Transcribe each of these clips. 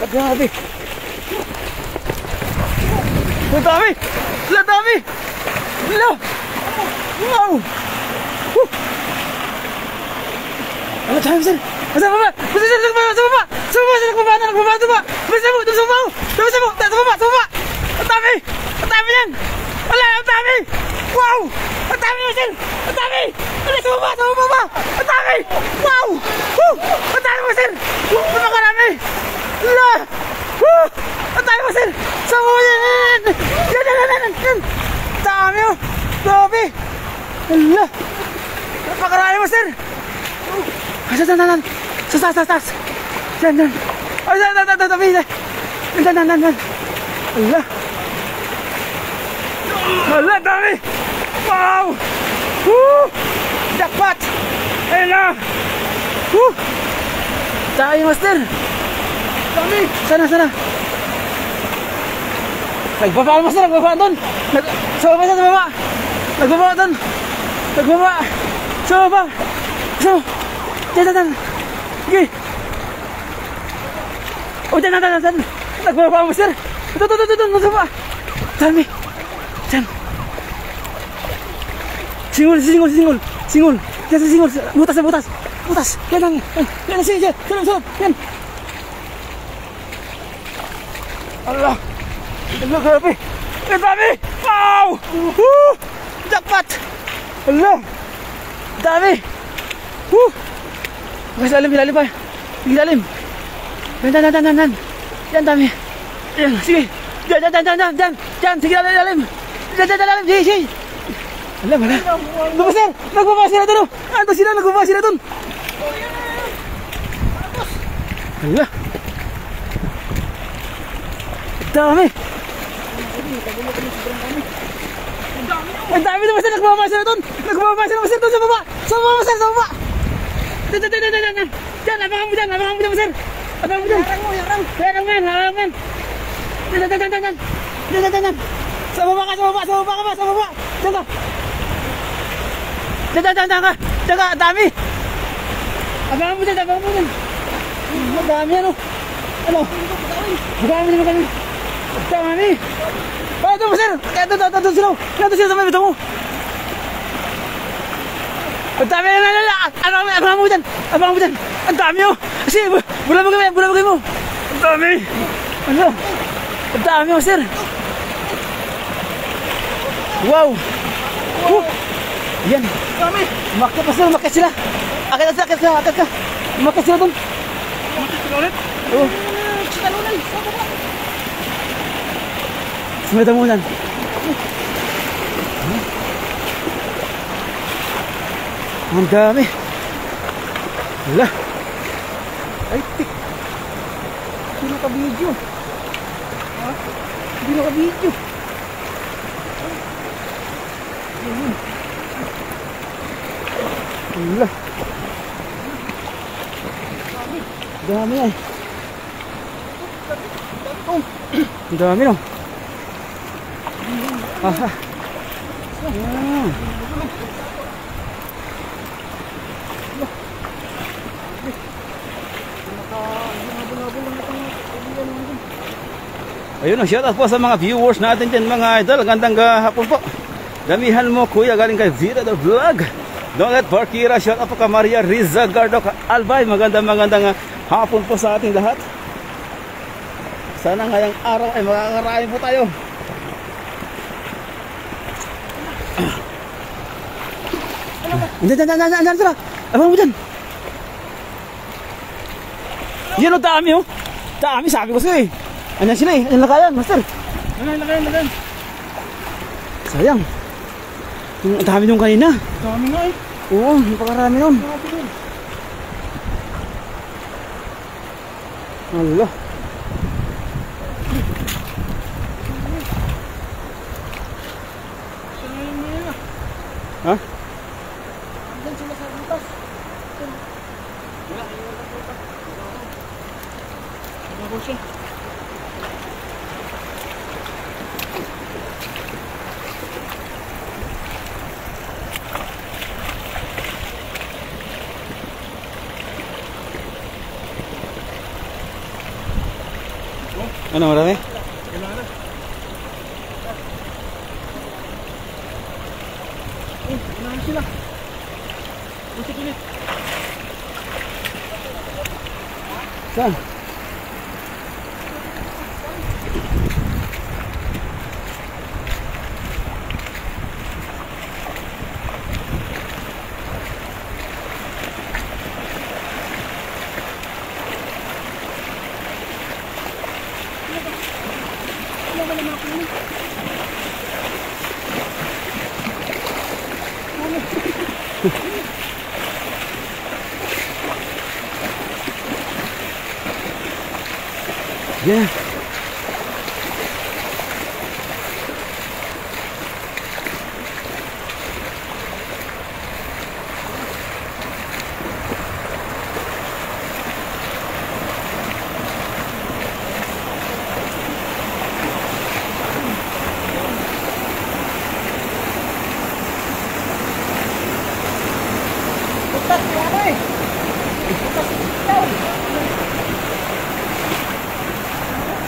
Grabe. Ang dami. Ang dami. Hello. Wow. Ano tayo, sir? Sa baba. Sa baba. Ang dami. Ang dami yan. Wala, ang dami. Wow. Ang dami, sir. Ang dami. Wala, sa baba. Ang dami. Wow. Ang dami, sir. Napakarami. Wala. Ang dami, sir. Sa baba yan. Yan. Dami, oh. Grabe. Wala. Napakarami mo, sir. Sa taas. Yan. Ay, tabi. Yan. Wala, dami. Wow. Jackpot. Ayun na. Tayo, master. Dami. Sana. Nagbaba, master. Nagbaba doon. Sa baba. Nagbaba doon. Sa baba. Dan. Sige. Oh, dan. Nagbaba mo, sir. Ito. Nagbaba. Dami. Dan. Singol. Yan sa singol. Butas. Yan. Sige. Sunod. Yan. Allah. Grabe. Ang dami. Wow. Jackpot. Allah. Dami. Ilalim pa. Ilalim. Dan. Yan, dami. Yan, sige. Yan. Sige, ilalim. Ilalim. Sige. Alam. Lumasir. Nagbaba sila doon. Ando sila, nagbaba sila doon. Allah. Dami. Ang dami naman sila. Nagbaba sila doon. Sa baba. Sa baba. Diyan, abangan mo dyan, sir. Abangan mo dyan. Harang. Dan. Sa baba ka. Diyan ka. Dami. Abangan mo dyan. Ang dami yan, oh. Ano? Dami. Dami. Ito mo, sir. Ito sila. Ito sila sa may bito mo. Ang dami. Abangan mo dyan. Ang dami, oh. Kasi, bulabagay mo. Ang dami. Ano? Ang dami, oh, sir. Wow. Yan. Dami. Umakyat sila. Akit ka. Umakyat sila doon. Ulit? Oo. Talunan. Sumita mo dyan. Ang dami. Wala. Ay, tik. Hindi naka-video. Wala. Dami ay. Dami no. Aha. Ayun, shout out po sa mga viewers natin dyan mga idol. Gandang hapon po. Damihan mo kuya, galing kay Vida the Vlog. Donut Barkira, shout out po ka Maria Riza Gardo Albay. Magandang hapon po sa ating lahat. Sana ngayong araw ay makakarain po tayo. Diyan sila. Abang mo dyan. Yan o, dami o. Dami, sabi ko sa'yo eh. Anyan sila eh. Anyan lakayan, master. Lakayan. Sayang. Ang dami nung kanina. Dami nga eh. Oo, napakarami nun. Allah. Ha? Diyan sila sa butas. Bago siya. Ano, marami? Unahan sila. Usik ulit. Saan? Yeah.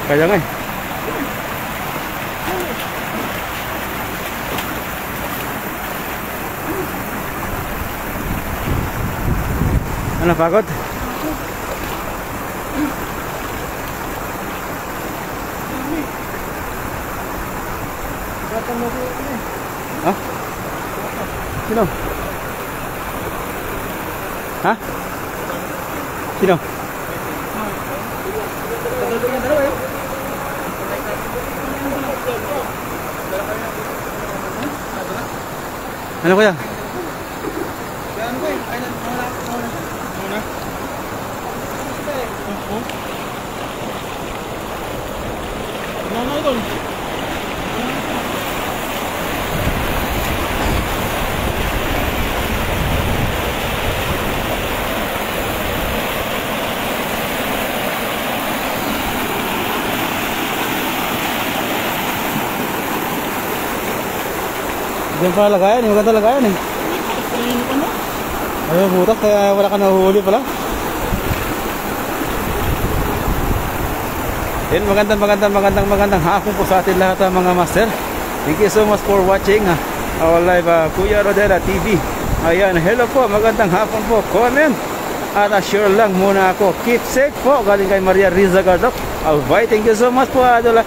Kaya nga eh. Ano, pagod? Ha? Sino? Ha? Sino? Ano kaya? Yan ko eh. Ay, muna. Ano doon? Diyan pa lagayan, maganda lagayan eh. Ayun, butas, kaya wala ka nahuhuli pala. Yan, magandang hapon po sa atin lahat mga master. Thank you so much for watching our live Kuya Rodela TV. Ayan, hello po, magandang hapon po. Comment at share lang muna ako. Keep safe po, galing kay Maria Riza Gardok. Bye, thank you so much po Adola.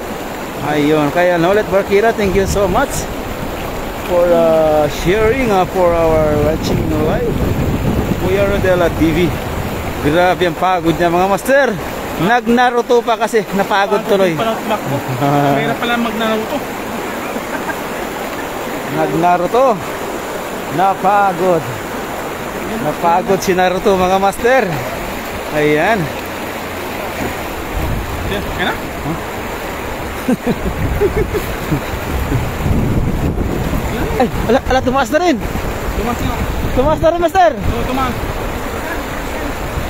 Ayun, kaya Nolet Barkira, thank you so much for sharing for our watching live Kuya Rodela TV. Grabe ang pagod niya mga master. Nag-Naruto pa kasi napagod tuloy. Mayroon pala mag-Naruto. Nag-Naruto. Napagod. Napagod si Naruto mga master. Ayan. Ayan na? Ay, ala, tumaas na rin. Tumaas na. Tumaas na rin, master. Oo, tumaas.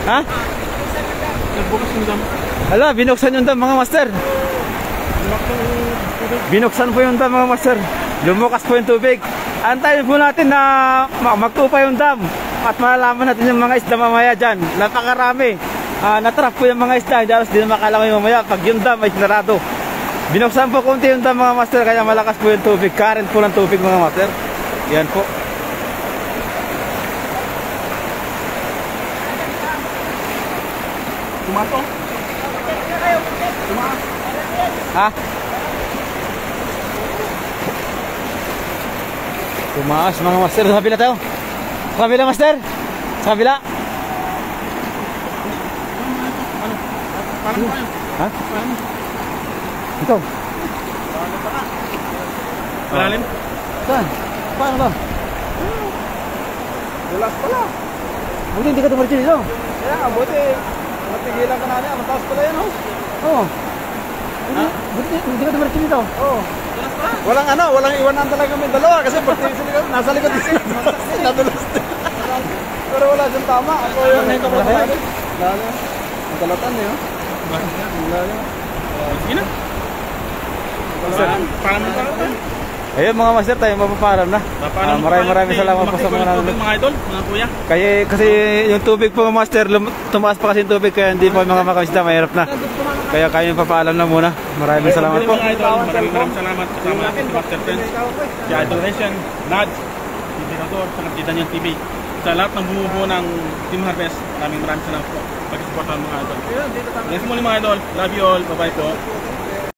Ha? Nagbukas yung dam. Ala, binuksan yung dam mga master. Binuksan po yung dam mga master. Lumukas po yung tubig. Antayin po natin na magtupa yung dam. At malalaman natin yung mga isda mamaya dyan. Napakarami. Natrap po yung mga isda. Hindi na makalangoy mamaya pag yung dam ay sinarado. Binuksan po konti yung dam mga master. Kaya malakas po yung tubig. Current po ng tubig mga master. Yan po. Tumaas po. Tumaas. Ha? Tumaas mga master. Sa kabila tayo. Sa kabila master. Sa kabila. Paano tayo? Ha? Paano? Ito. Malalim? Saan? Paano ba? Dulas pala. Buti hindi ka tumalit dito. Kaya nga, buti. Matigilan ka na niya. Mataas pala yan, oh. Oo. Buti hindi ka tumalit dito. Oo. Walang iwanan talaga kami dalawa kasi nasa likod din. Nadulas din. Pero wala siyang tama. Ako yung nagkakalatan. Lalo. Nagkalatan niyo. Lalo. Sige na. Parang nagkalatan. Ayun mga master, tayo mapaparam na. Maraming salamat po sa mga nanonood. Mga idol, mga kuya. Kasi yung tubig po mga master, tumaas pa kasi yung tubig kaya hindi po mga makamisda, mahirap na. Kaya kayo papaalam na muna. Maraming salamat po. Mga idol, maraming salamat kasama natin si Master Friends, si Idol Resian, Nad, si Dinator, sa Tita Nyan TV. Sa lahat ng bumubuo ng Team Harvest, maraming salamat po. Pag-support ng mga idol. Hanggang sa muli mga idol. Love you all. Bye-bye po.